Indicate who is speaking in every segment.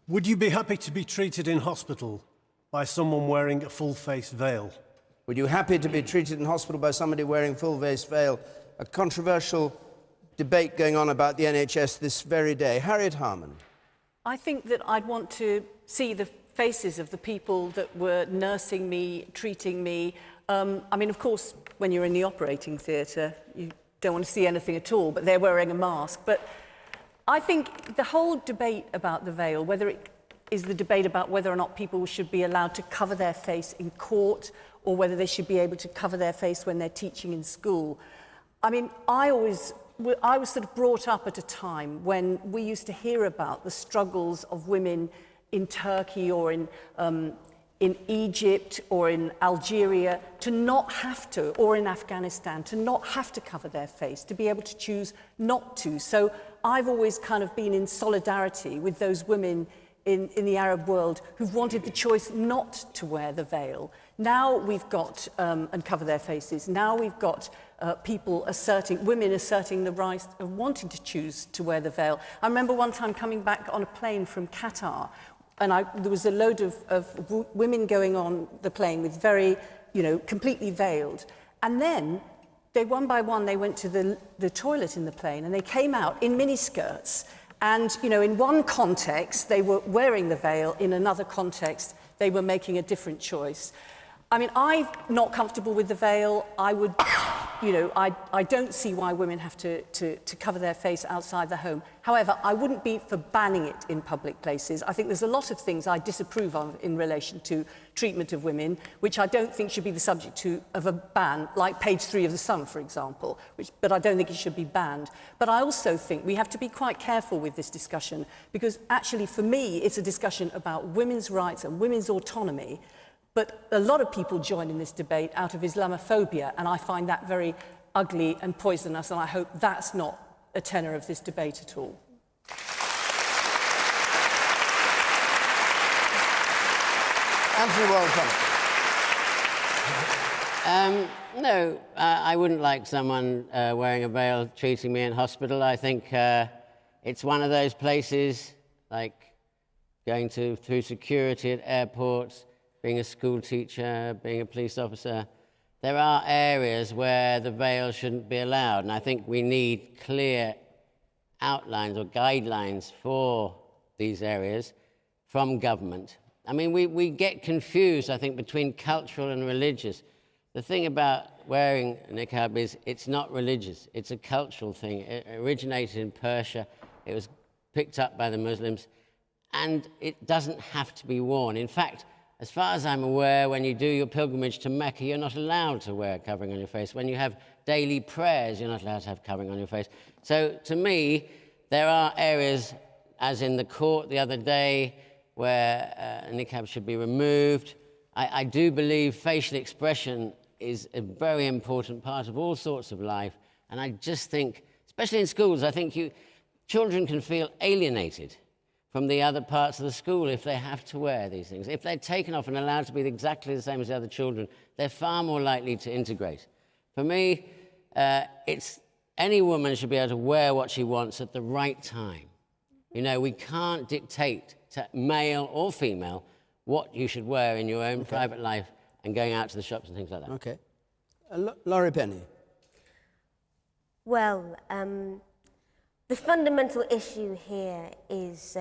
Speaker 1: Would you be happy to be treated in hospital by someone wearing a full-face veil?
Speaker 2: Would you happy to be treated in hospital by somebody wearing full-face veil? A controversial debate going on about the NHS this very day. Harriet Harman.
Speaker 3: I think that I'd want to see the faces of the people that were nursing me, treating me. I mean, of course, when you're in the operating theatre, you don't want to see anything at all, but they're wearing a mask. But I think the whole debate about the veil, whether it is the debate about whether or not people should be allowed to cover their face in court or whether they should be able to cover their face when they're teaching in school. I mean, I was sort of brought up at a time when we used to hear about the struggles of women in Turkey or in Egypt or in Algeria to not have to, or in Afghanistan, to not have to cover their face, to be able to choose not to. So I've always kind of been in solidarity with those women in the Arab world who've wanted the choice not to wear the veil. Now we've got, and cover their faces, now we've got people asserting, women asserting the right of wanting to choose to wear the veil. I remember one time coming back on a plane from Qatar, and there was a load of women going on the plane with very, completely veiled. And then, they one by one, they went to the toilet in the plane, and they came out in miniskirts. And, in one context, they were wearing the veil. In another context, they were making a different choice. I mean, I'm not comfortable with the veil. I would, I don't see why women have to cover their face outside the home. However, I wouldn't be for banning it in public places. I think there's a lot of things I disapprove of in relation to treatment of women, which I don't think should be the subject of a ban, like page 3 of The Sun, for example, but I don't think it should be banned. But I also think we have to be quite careful with this discussion, because actually, for me, it's a discussion about women's rights and women's autonomy. But a lot of people join in this debate out of Islamophobia, and I find that very ugly and poisonous, and I hope that's not a tenor of this debate at all.
Speaker 2: Anthony Wall-Thompson.
Speaker 4: No, I wouldn't like someone wearing a veil treating me in hospital. I think it's one of those places, like going through security at airports, being a school teacher, being a police officer. There are areas where the veil shouldn't be allowed, and I think we need clear outlines or guidelines for these areas from government. I mean, we get confused, I think, between cultural and religious. The thing about wearing a niqab is it's not religious, it's a cultural thing. It originated in Persia, it was picked up by the Muslims, and it doesn't have to be worn. In fact, as far as I'm aware, when you do your pilgrimage to Mecca, you're not allowed to wear a covering on your face. When you have daily prayers, you're not allowed to have covering on your face. So, to me, there are areas, as in the court the other day, where a niqab should be removed. I do believe facial expression is a very important part of all sorts of life. And I just think, especially in schools, I think children can feel alienated from the other parts of the school if they have to wear these things. If they're taken off and allowed to be exactly the same as the other children, they're far more likely to integrate. For me, any woman should be able to wear what she wants at the right time. We can't dictate to male or female what you should wear in your own private life and going out to the shops and things like that.
Speaker 2: Okay. Laurie Penny.
Speaker 5: Well, the fundamental issue here is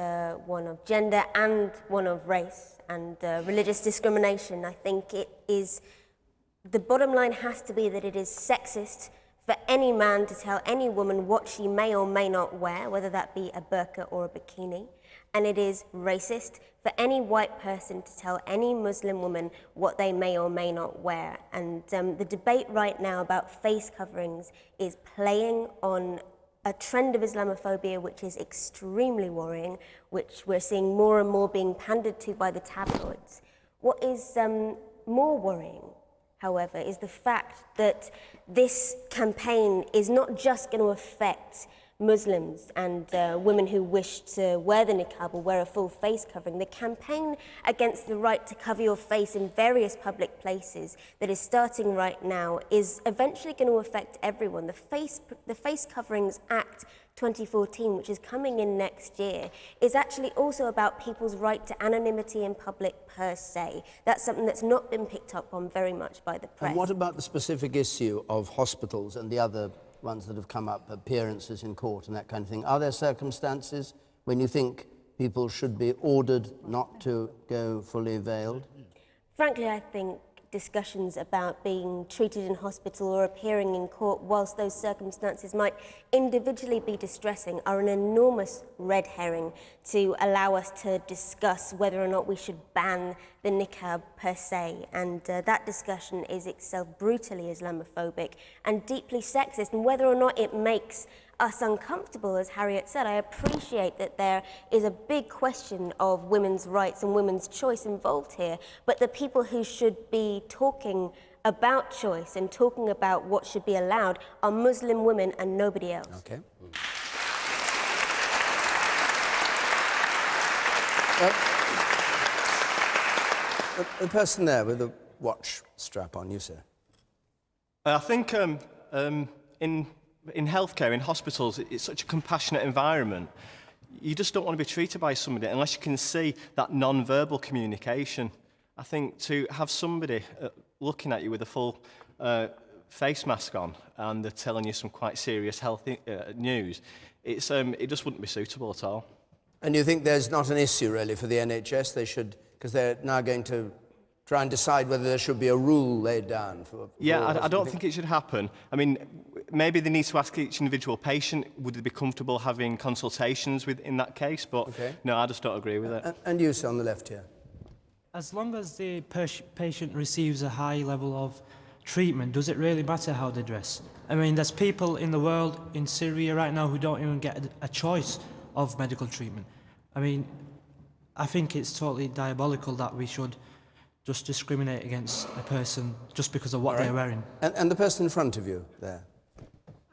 Speaker 5: one of gender and one of race and religious discrimination. I think the bottom line has to be that it is sexist for any man to tell any woman what she may or may not wear, whether that be a burqa or a bikini. And it is racist for any white person to tell any Muslim woman what they may or may not wear. And the debate right now about face coverings is playing on a trend of Islamophobia which is extremely worrying, which we're seeing more and more being pandered to by the tabloids. What is more worrying, however, is the fact that this campaign is not just going to affect Muslims and women who wish to wear the niqab or wear a full face covering. The campaign against the right to cover your face in various public places that is starting right now is eventually going to affect everyone. The Face Coverings Act 2014, which is coming in next year, is actually also about people's right to anonymity in public per se. That's something that's not been picked up on very much by the press.
Speaker 2: And what about the specific issue of hospitals and the other ones that have come up, appearances in court and that kind of thing? Are there circumstances when you think people should be ordered not to go fully veiled?
Speaker 5: Frankly, I think discussions about being treated in hospital or appearing in court, whilst those circumstances might individually be distressing, are an enormous red herring to allow us to discuss whether or not we should ban the niqab per se. And that discussion is itself brutally Islamophobic and deeply sexist, and whether or not it makes us uncomfortable, as Harriet said, I appreciate that there is a big question of women's rights and women's choice involved here, but the people who should be talking about choice and talking about what should be allowed are Muslim women and nobody else.
Speaker 2: Okay. The person there with the watch strap on, you sir.
Speaker 6: I think in healthcare, in hospitals, it's such a compassionate environment. You just don't want to be treated by somebody unless you can see that non-verbal communication. I think to have somebody looking at you with a full face mask on and they're telling you some quite serious health news, it just wouldn't be suitable at all.
Speaker 2: And you think there's not an issue really for the NHS? They should, because they're now going to try and decide whether there should be a rule laid down for
Speaker 6: yeah, I don't think it should happen. I mean, maybe they need to ask each individual patient, would they be comfortable having consultations in that case? But no, I just don't agree with it.
Speaker 2: And you, sir, on the left here.
Speaker 7: As long as the patient receives a high level of treatment, does it really matter how they dress? I mean, there's people in the world, in Syria right now, who don't even get a choice of medical treatment. I mean, I think it's totally diabolical that we should just discriminate against a person just because of what they're wearing.
Speaker 2: And the person in front of you there.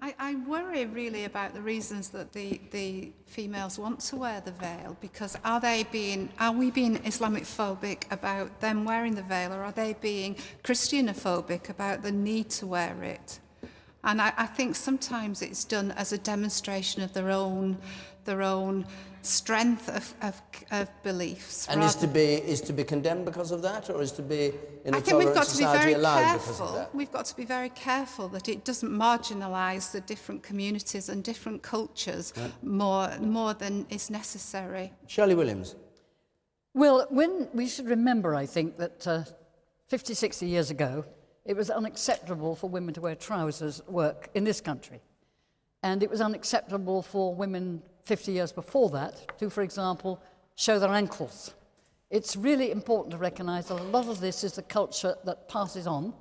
Speaker 8: I worry really about the reasons that the females want to wear the veil, because are we being Islamophobic about them wearing the veil, or are they being Christianophobic about the need to wear it? And I think sometimes it's done as a demonstration of their own strength of beliefs.
Speaker 2: And is to be condemned because of that, or is to be in a
Speaker 8: I think we've
Speaker 2: tolerant
Speaker 8: got to be
Speaker 2: society
Speaker 8: very
Speaker 2: allowed because of
Speaker 8: careful.
Speaker 2: that?
Speaker 8: We've got to be very careful that it doesn't marginalise the different communities and different cultures more than is necessary.
Speaker 2: Shirley Williams.
Speaker 9: Well, we should remember, I think, that 50, 60 years ago, it was unacceptable for women to wear trousers at work in this country. And it was unacceptable for women 50 years before that to, for example, show their ankles. It's really important to recognise that a lot of this is the culture that passes on.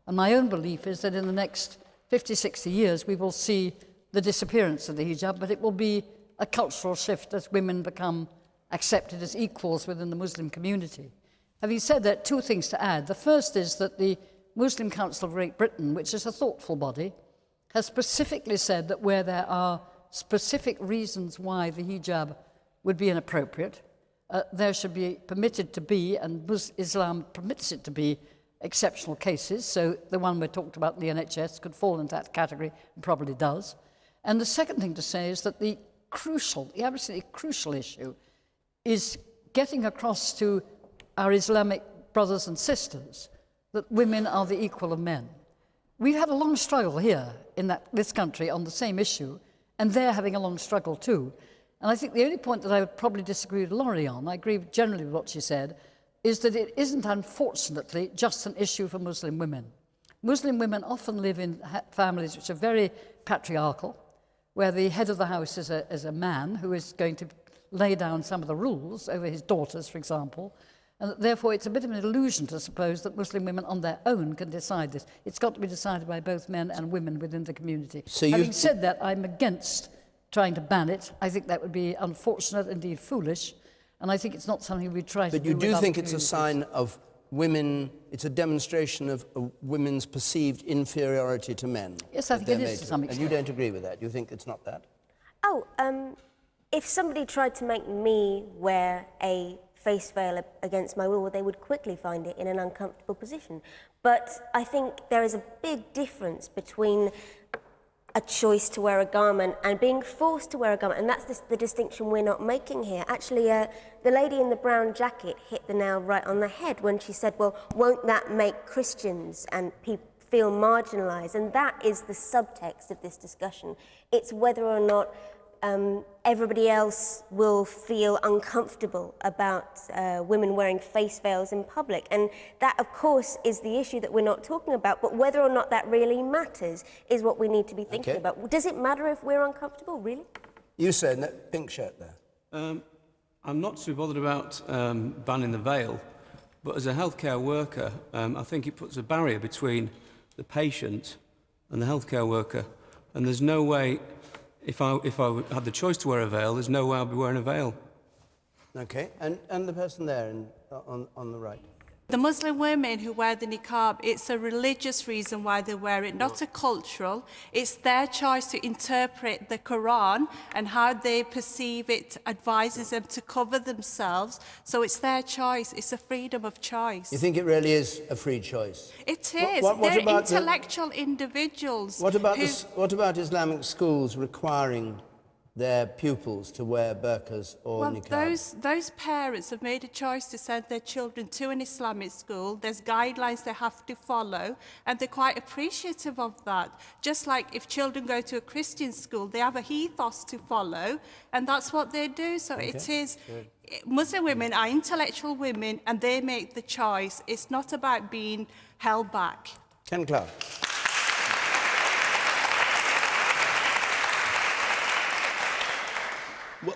Speaker 9: And my own belief is that in the next 50, 60 years, we will see the disappearance of the hijab, but it will be a cultural shift as women become accepted as equals within the Muslim community. Having said that, two things to add. The first is that the Muslim Council of Great Britain, which is a thoughtful body, has specifically said that where there are specific reasons why the hijab would be inappropriate, there should be permitted to be, and Islam permits it to be, exceptional cases. So the one we talked about in the NHS could fall into that category, and probably does. And the second thing to say is that the absolutely crucial issue is getting across to our Islamic brothers and sisters that women are the equal of men. We've had a long struggle here in this country on the same issue, and they're having a long struggle too. And I think the only point that I would probably disagree with Laurie on, I agree generally with what she said, is that it isn't, unfortunately, just an issue for Muslim women. Muslim women often live in families which are very patriarchal, where the head of the house is a man who is going to lay down some of the rules over his daughters, for example, and therefore it's a bit of an illusion to suppose that Muslim women on their own can decide this. It's got to be decided by both men and women within the community. So having said that, I'm against trying to ban it. I think that would be unfortunate, indeed foolish, and I think it's not something we try to do.
Speaker 2: But you do think it's a sign of women, it's a demonstration of women's perceived inferiority to men?
Speaker 9: Yes, I think it is to some extent.
Speaker 2: And you don't agree with that? You think it's not that?
Speaker 5: If somebody tried to make me wear a face veil against my will, they would quickly find it in an uncomfortable position. But I think there is a big difference between a choice to wear a garment and being forced to wear a garment, and that's the distinction we're not making here. Actually, the lady in the brown jacket hit the nail right on the head when she said, well, won't that make Christians and people feel marginalised? And that is the subtext of this discussion. It's whether or not everybody else will feel uncomfortable about women wearing face veils in public. And that, of course, is the issue that we're not talking about, but whether or not that really matters is what we need to be thinking about. Does it matter if we're uncomfortable, really?
Speaker 2: You said in that pink shirt there.
Speaker 10: I'm not too bothered about banning the veil, but as a healthcare worker, I think it puts a barrier between the patient and the healthcare worker, and there's no way, if I had the choice to wear a veil, there's no way I'd be wearing a veil.
Speaker 2: Okay, and the person there on the right.
Speaker 11: The Muslim women who wear the niqab, it's a religious reason why they wear it, not a cultural. It's their choice to interpret the Quran, and how they perceive it advises them to cover themselves. So it's their choice. It's a freedom of choice.
Speaker 2: You think it really is a free choice?
Speaker 11: It is.
Speaker 2: What
Speaker 11: They're
Speaker 2: about
Speaker 11: intellectual individuals.
Speaker 2: What about Islamic schools requiring their pupils to wear burqas or niqab?
Speaker 11: Those parents have made a choice to send their children to an Islamic school. There's guidelines they have to follow, and they're quite appreciative of that. Just like if children go to a Christian school, they have a ethos to follow, and that's what they do. So it is. Muslim women are intellectual women, and they make the choice. It's not about being held back.
Speaker 2: Ken Clark.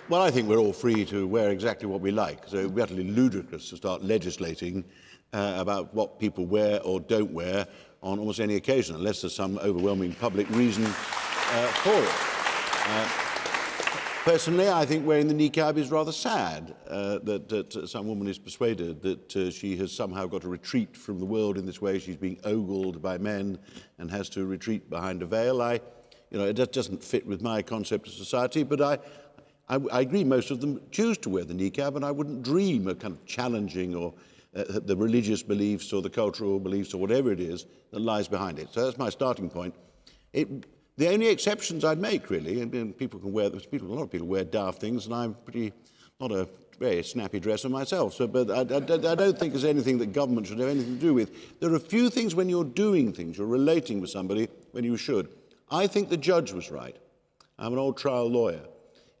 Speaker 12: Well, I think we're all free to wear exactly what we like, so it would be utterly ludicrous to start legislating about what people wear or don't wear on almost any occasion, unless there's some overwhelming public reason for it. Personally, I think wearing the niqab is rather sad, that some woman is persuaded that she has somehow got to retreat from the world in this way. She's being ogled by men and has to retreat behind a veil. It doesn't fit with my concept of society, but I agree most of them choose to wear the niqab, and I wouldn't dream of kind of challenging or the religious beliefs or the cultural beliefs or whatever it is that lies behind it. So that's my starting point. The only exceptions I'd make, really, and a lot of people wear daft things, and I'm not a very snappy dresser myself, but I don't think there's anything that government should have anything to do with. There are a few things when you're doing things, you're relating with somebody when you should. I think the judge was right. I'm an old trial lawyer.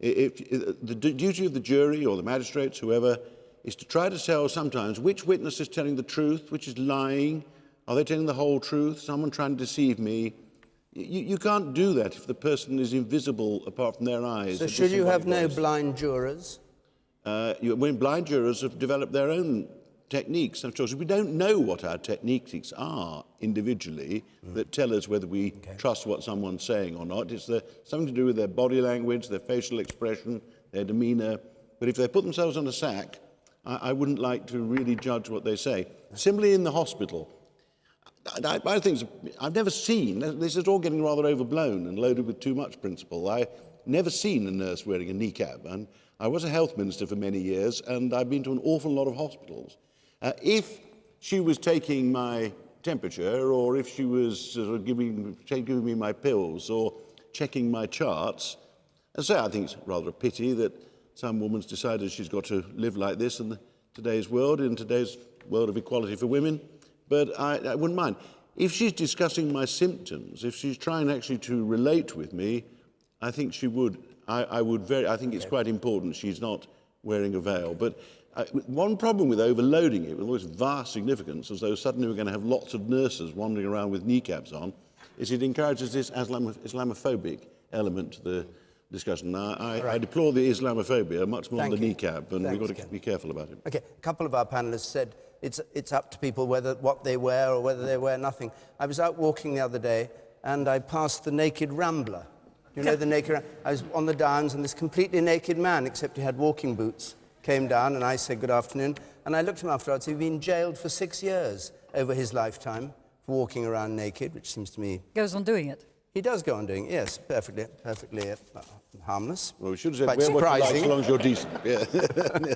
Speaker 12: The duty of the jury or the magistrates, whoever, is to try to tell sometimes which witness is telling the truth, which is lying. Are they telling the whole truth? Someone trying to deceive me? You can't do that if the person is invisible apart from their eyes.
Speaker 2: So should you have no blind jurors?
Speaker 12: When blind jurors have developed their own techniques, of course, we don't know what our techniques are individually that tell us whether we trust what someone's saying or not. It's something to do with their body language, their facial expression, their demeanour. But if they put themselves on a sack, I wouldn't like to really judge what they say. Similarly, in the hospital, I think I've never seen, this is all getting rather overblown and loaded with too much principle. I've never seen a nurse wearing a niqab, and I was a health minister for many years, and I've been to an awful lot of hospitals. If she was taking my temperature, or if she was sort of giving me my pills or checking my charts, so I think it's rather a pity that some woman's decided she's got to live like this in today's world of equality for women. But I wouldn't mind. If she's discussing my symptoms, if she's trying actually to relate with me, I think she would. I think it's quite important she's not wearing a veil. But one problem with overloading it with all this vast significance, as though suddenly we're going to have lots of nurses wandering around with niqabs on, is it encourages this Islamophobic element to the discussion. Now, I deplore the Islamophobia much more than the niqab, and we've got to be careful about it.
Speaker 2: Okay, a couple of our panellists said it's up to people what they wear or whether they wear nothing. I was out walking the other day, and I passed the Naked Rambler. You know the Naked Rambler? I was on the Downs, and this completely naked man, except he had walking boots, came down, and I said good afternoon, and I looked at him afterwards. He'd been jailed for 6 years over his lifetime for walking around naked, which seems to me...
Speaker 9: Goes on doing it.
Speaker 2: He does go on doing it, yes, perfectly harmless.
Speaker 12: Well, we should have said
Speaker 2: Quite
Speaker 12: wear what you like
Speaker 2: surprising.
Speaker 12: as long as you're decent. Yeah.